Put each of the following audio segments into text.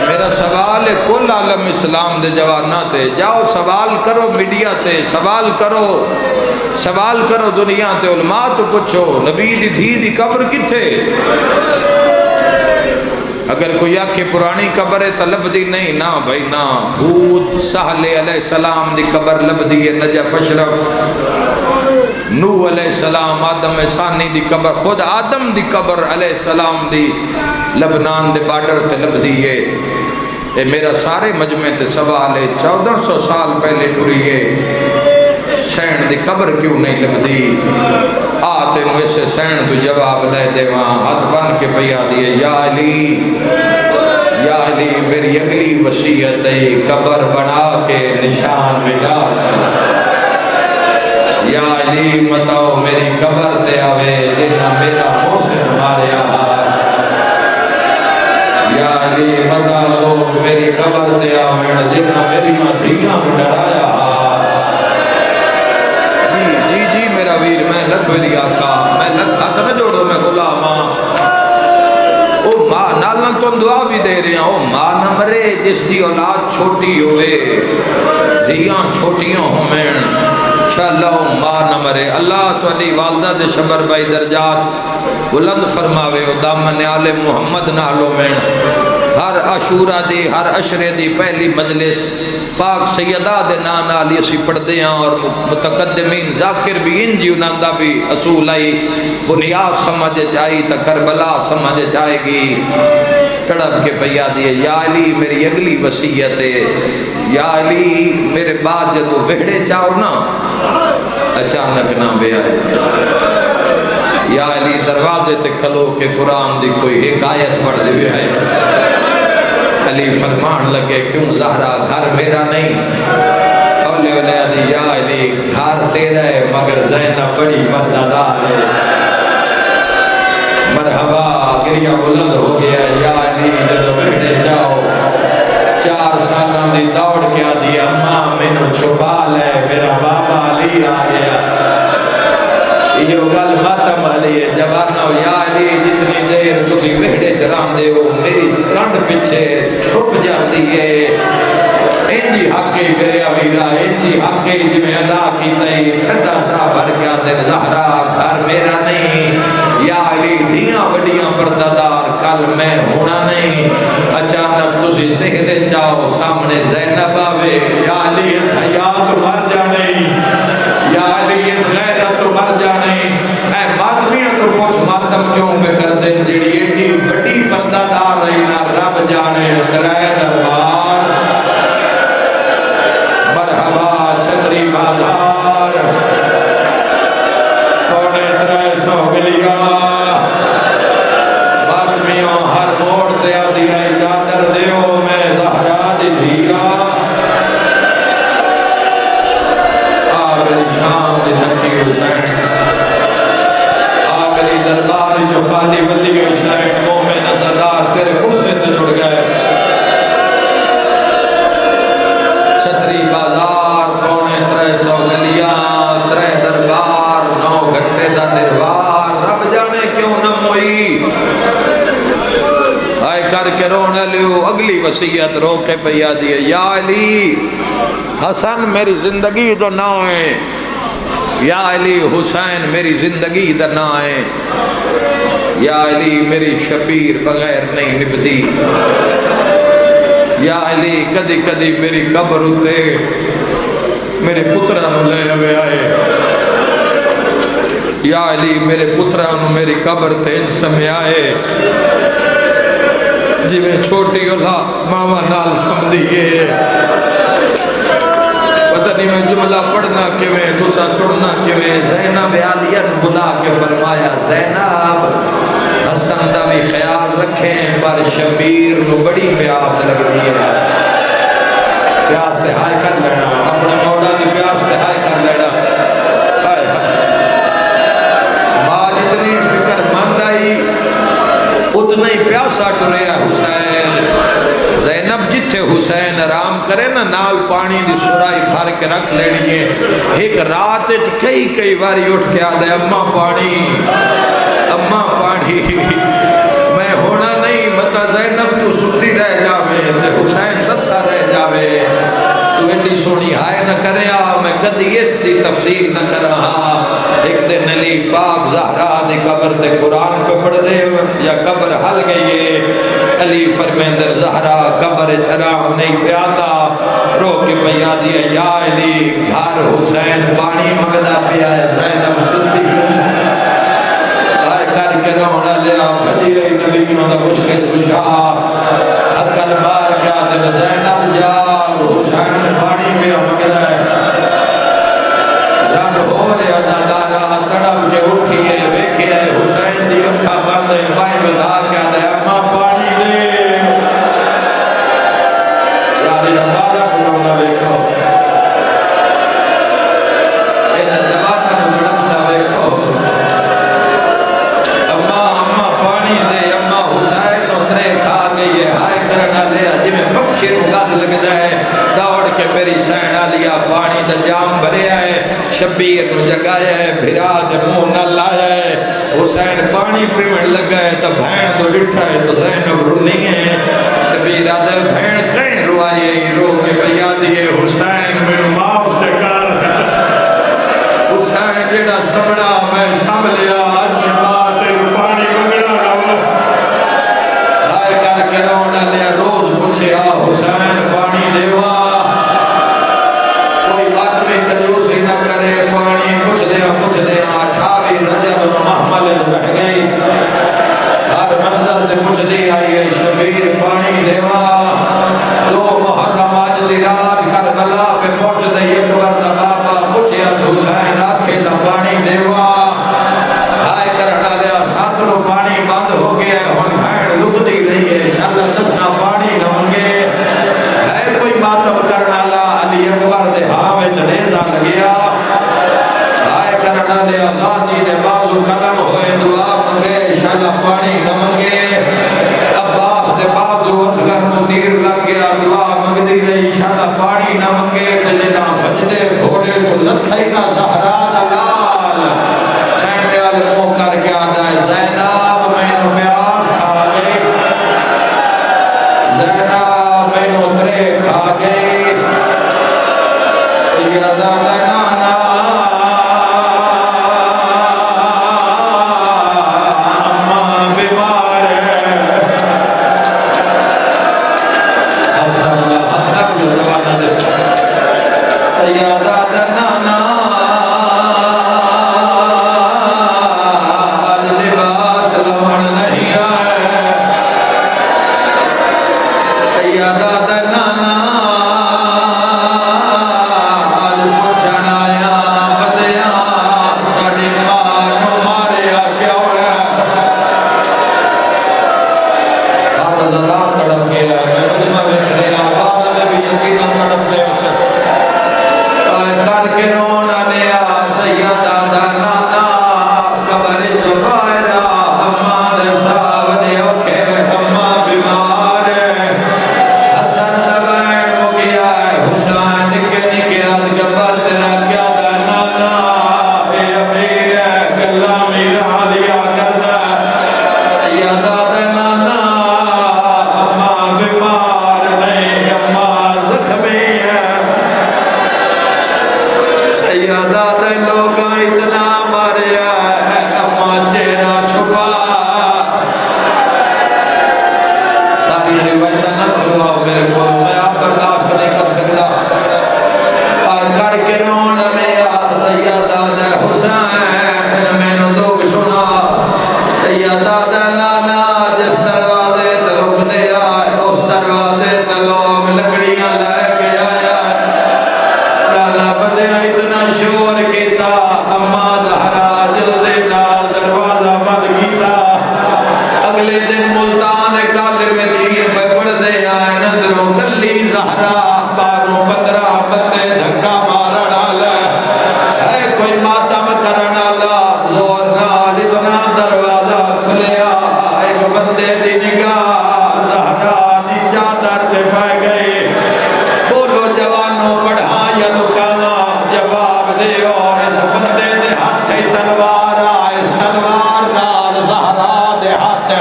میرا سوال ہے کل عالم اسلام دے جوانہ تے جاؤ سوال کرو میڈیا تے سوال کرو دنیا تے علماء تو پوچھو نبی دی دھی دی قبر کتھے؟ اگر کوئی آکھے پرانی قبر ہے تو لبدی نہیں نا بھائی نا حود سہل علیہ السلام دی قبر لبدی ہے نجف اشرف نوح علیہ السلام آدم ثانی دی قبر خود آدم دی قبر علیہ السلام دی لبنان دے بارڈر تے لبدی ہے اے میرا سارے مجمع تے سوال ہے 1400 سال پہلے ٹریے سین دی قبر کیوں نہیں لبدی آتے نو اسے سین تو جواب لے دے وہاں ہاتھ بن کے پیا دیئے یا علی میری اگلی وصیت ہے قبر بنا کے نشان مٹا یا علی متاؤ میری قبر تے آوے جنہ میرا حسن ماریا یا علی متاؤ میری قبر تے آوے جنہ میری مدھیاں ڈرایا جی میرا ویر میں لکھ ویری آقا میں لکھ ہاتھ نہ جوڑو میں غلاماں او ماں نالن تو دعا بھی دے رہے ہیں او ماں نہ مرے جس دی اولاد چھوٹی ہوئے دھیاں چھوٹیاں ہوئیں انشاءاللہ ماں نہ مرے اللہ تو علی والدہ دے شبر بائی درجات بلند فرماوے او دامن آل محمد نالو میں ہر عاشورہ دی ہر عشرے دی پہلی مجلس پاک سیدہ دے نانا علی اسی پڑھ دے ہیں اور متقدمین ذاکر بھی ان جی انہاں دا بھی اصول آئی بنیاد سمجھ چاہی تا کربلا سمجھ چاہے گی تڑپ کے پیا دیئے یا علی میری اگلی وصیت ہے یا علی میرے بعد جدو وہڑے چاہو نا اچانک نہ بے آئے یا علی دروازے تے کھلو کہ قرآن دی کوئی ایک آیت پڑھ دے بے آئے علی فرمان لگے کیوں زہرا گھر میرا نہیں اولیاء دی یا علی گھر تیرا ہے مگر زینب بڑی پردادار ہے مرحبا گریہ بلند ہو گیا یا علی جدو بیٹھے جاؤ 4 سالوں دی دوڑ کیا دی اماں مینو چھپا لے میرا بابا علی آ گیا یہ گل ماتم علی ہے جوانو یا علی جتنی دیر تسی وہڑے چران دے ہو میری کنڈ پچھے چھپ جاندی ہے انجی حقی میرے اویرہ انجی حقی جی میں ادا کی تئی ٹھنڈا سا بھر گیا دن زہرا گھر میرا نہیں یا علی دھیاں بڑیاں پردادار کل میں ہونا نہیں اچانک تسی سہدے چاہو سامنے زینب آوے یا علی اس حیات مر جانے یا علی اس غیرت مر جانے اے ماتمیاں تو پوچھ ماتم کیوں پہ کر دیں جڑی ایڈی بڑی پردادار رہی نہ رب جانے ترائے دربار مرحبا چھتری بازار پونے 300 ملیا ماتمیوں ہر موڑ دیا دیا چادر دیو میں زہرا دی دیا آگری شام دی دھکی حسین آگری دربار جو خالی بلی حسین مومن نظردار تیرے کرسے تے جڑ گئے چھتری بازار پونے 300 گلیاں 3 دربار 9 گھنٹے دا دربار رب جانے کیوں نہ موئی آئے کر کے رونے لیو اگلی وصیت رو کے پیا دیئے یا علی حسن میری زندگی تو نہ ہے یا علی حسین میری زندگی تو نہ ہے یا علی میری شبیر بغیر نہیں نبدی یا علی کدی کدی میری قبر ہوتے میرے پترانو لے ہوئے آئے یا علی میرے پترانو میری قبر تے ان سمیں آئے جی میں چھوٹی اللہ ماما نال سمدھیے پتہ نہیں میں جملہ پڑھنا کیویں دوسرا چھوڑنا کیویں زینب عالیت بلا کے فرمایا زینب حسن دا بھی خیال رکھیں پر شبیر نو بڑی پیاس لگتی ہے پیاس سے ہائے کر لینا اپنے مولا دی پیاس سے ہائے کر لینا ماں جتنی فکر مند آئی اتنا ہی پیاسا ٹریا حسین زینب جتھے حسین آرام کرے نا نال پانی دی سرائی بھر کے رکھ لینی ہے ایک رات کئی باری اٹھ کے آدھے اماں پانی میں ہونا نہیں متا زینب تو ستی رہ جا میں قبر تے قرآن پہ پڑھ دے یا قبر حل گئی ہے علی فرمیندر زہرا قبر چرام نہیں پیاتا رو کے پیا دیا یا علی گھر حسین پانی مگدہ پیا ہے زینب سنتی آئے کر کے رونا لیا بھجی رہی نبیوں دا مشکل کشا حقل مار کیا دل زینب جا حسین پانی پیا مگدہ ہے رب ہو رہے ازادارہ تڑپ کے اٹھئے ویکھے حسین دی اکھا بندے بائی بدا کیا دے اماں پانی دے یاری ربادہ بڑھنا ویکھو انہیں جبادہ بڑھنا ویکھو اماں پانی دے اماں حسین اترے کھا گئی ہے ہائے کرنا لیا جی میں پکشی نو گاز لگ جائے دوڑ کے میری سینہ لیا پانی دا جام بھرے آئے شبیر نو جگایا ہے بھرا دے منہ نہ لایا ہے حسین پانی پیمن لگا ہے تو بھین تو ڈٹھا ہے تو زینب رونی ہے شبیر آدھے بھین کہیں روائی ہے رو کے بھیا دیئے حسین میں معاف سے کر حسین جیڑا سمڑا میں سم لیا آج کی بات ہے پانی مگڑا رہا آئے کر کے رونا لیا روز پوچھے آ حسین پانی دیوا کوئی بات میں کنجوسی نہ کرے پانی پوچھ دیا اٹھاوی رجب محمل بہ گئی ہر منزل سے پوچھ دی آئی ہے شبیر پانی دیوا دو محرم آج دی رات کربلا پہ پہنچ دے ایک وردہ بابا پوچھے حسین آکھے دا پانی دیوا آئے کرنا دیا ساتروں پانی بند ہو گیا ہن بھین لک دی رہی ہے شاللہ دسنا پانی نہ ہونگے ہے کوئی ماتم کرنا لا علی اکبر دے ہاوے چنیزہ لگیا آئے کرنا دے اللہ جی دے بازو کلم ہوئے دعا منگے انشاءاللہ پانی نہ منگے عباس دے بازو اصغر نو تیر لگ گیا دعا منگ دی رہی انشاءاللہ پانی نہ منگے تجنا بجدے گھوڑے تو لکھائی نہ زہرا دلال سینے والے مو کر کے آدھا ہے زینب میں نو پیاس کھا گئی زینب میں نو ترے کھا گئی سیدہ نانا اماں بیمار ہے حضرت جو زبانہ دے سیدہ نانا آج لباس لون نہیں آئے سیدہ نانا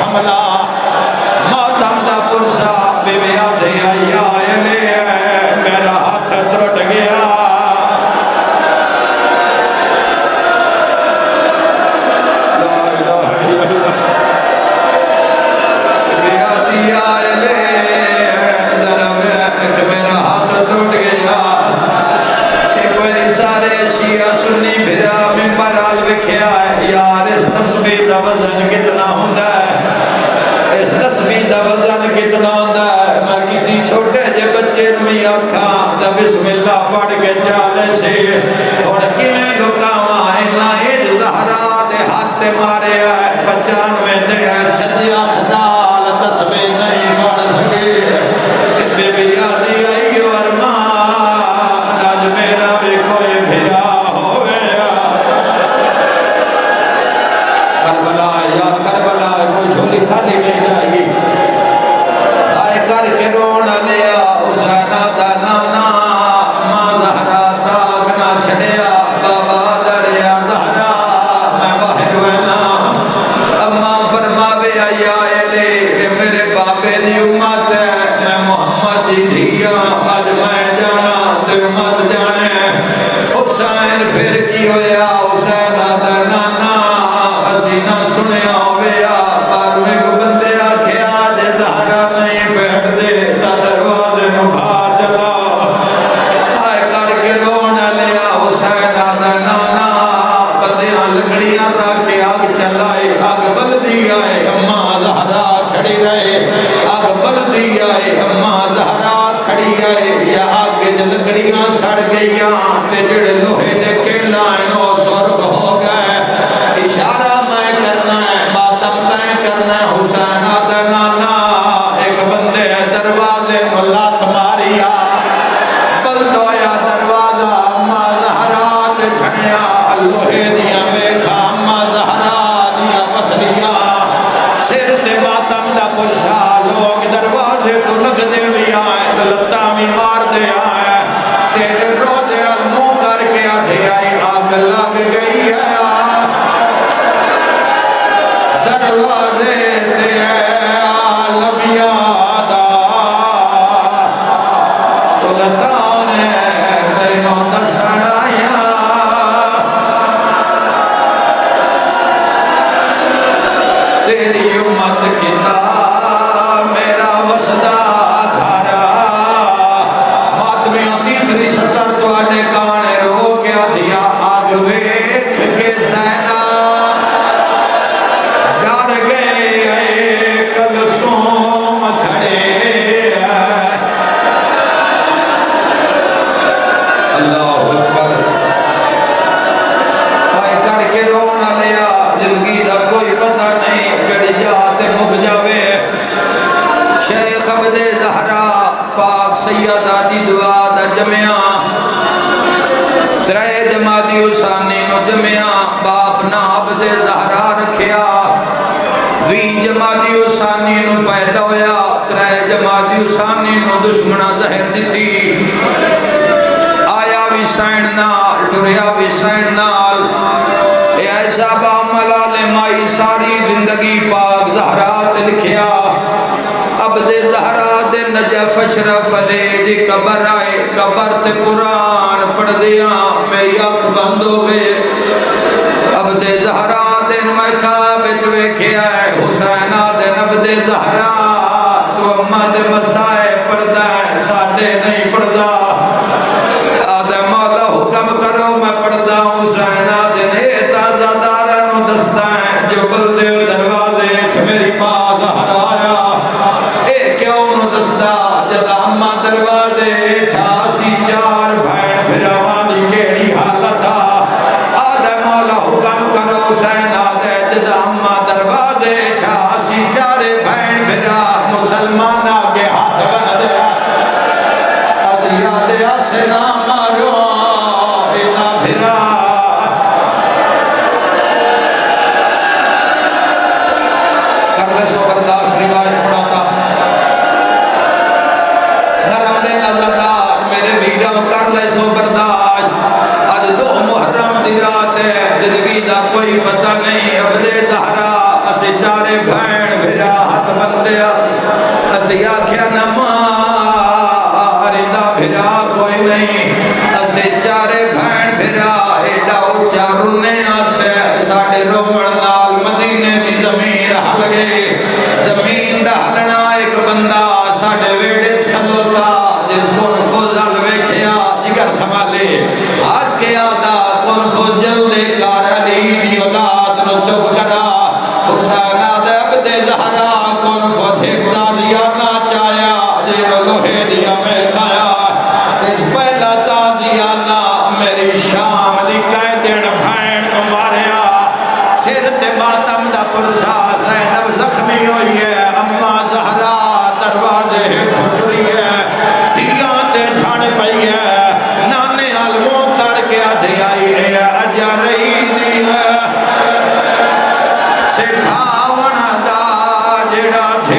حملہ ماتم دا پرسا بے بیادے آئی آئے لے دا وزن کتنا ہوتا ہے میں کسی چھوٹے جے بچے میں آکھاں تے بسم اللہ پڑھ کے چالے سے اور کیویں لکاواں اینا عید زہرا دے ہاتھ مارے ہے 95 دے سجے ہاتھ نال تسبیح نہیں پڑھ سکے بے بی آدھی آئی ورمان اج میرا بھی کوئی بھرا ہوئے کربلا یا کربلا کوئی جھولی خالی نہیں جائے گی آئے کر کے رونا لیا حسین دا نانا ماں زہرا تاک نہ چھڑیا بابا دریا زہرا میں باہر وینا اماں فرماوے آئی آئے لے کہ میرے بابے دی امت ہے میں محمد دی دھیا آج میں جانا تے امت جانے حسین پھر کی ہویا حسین دا نانا حسینہ سنیا ہویا باروے کو بندے آکھیا جے زہرا نہیں بیٹھ دے تا دروازے میں باہر چلا آئے کر کے رونا لیا حسین دا نانا بندیاں لکڑیاں رکھ کے آگ چلائے آگ بلدی آئے اماں زہرا کھڑی رہے آگ بلدی آئے اماں زہرا کھڑی آئے یا آگ کے لکڑیاں سڑ گئیاں تے جڑے لوہے دے کیلا نو سرخ ہو گئے اشارہ میں کرنا ہے ماتم تائیں کرنا ہے حسین دا نانا ایک بندے دروازے میں لات ماریا بلدویا دروازہ اماں زہرا تے چھڑیا لوہے دیا میکھا اماں زہرا دیا پسلیاں سر تے ماتم دا پلسا لوگ دروازے کو لگ دے بھی آئے لتا بھی مار دے آئے تیرے روزے المو کر کے آدھے آئی آگ لگ گئی ہے دروازے تے لبیا دا سلطان تینوں دسن آیا تیری امت کتاب میرا وسدا گھارا ماتمیوں تیسری سطر تو آنے کانے رو کیا دیا آگ ویکھ کے زینہ ڈر گئے کلثوم کھڑے اللہ اکبر آئے کر کے رونا لیا زندگی دا کوئی پتہ نہیں کڑی جاتے مک جاوے شیخ عبد زہرا پاک سیدہ دی دعا دا جمعہ ترے جمادی حسانی نو جمعہ باپ نا عبد زہرا رکھیا وی جمادی حسانی نو پیدا ہویا ترے جمادی حسانی نو دشمنہ زہر دیتی آیا بھی سائن نال ٹریا بھی سائن نال اے ایسا با ملال مائی ساری زندگی پاک زہرا تے لکھیا عبد زہرا دے نجف اشرف علی دی قبر آئے قبر تے قرآن پڑھ دیا میری آنکھ بند ہو گئے عبد زہرا دے میں خواب ویکھیا ہے حسین دے عبد زہرا تو اماں دے مسائے پڑھدا ہے ساڈے نہیں پڑھدا آدھے مولا حکم کرو میں پڑھدا ہوں حسین دے نے تازہ دارہ نو دستا ہے جو بلدے دروازے میری ماں زہرا آیا اے کیوں نو دستا جدا اماں دروازے ٹھاسی چار بھین پھراوانی کیڑی حالت آدھے مولا حکم کرو حسین آدھے جدا اماں دروازے ٹھاسی چار بھین پھرا مسلمان آگے ہاتھ بن دیا اسی آدھے آسے نہ مارو اینا پھرا کر لے سو برداشت روایت پڑھاتا نرم دل اللہ میرے ویرم کر لے سو برداشت آج دو محرم دی رات ہے زندگی دا کوئی پتہ نہیں عبد زہرا اسے چارے بھین بھرا ہاتھ بندیا اسے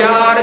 4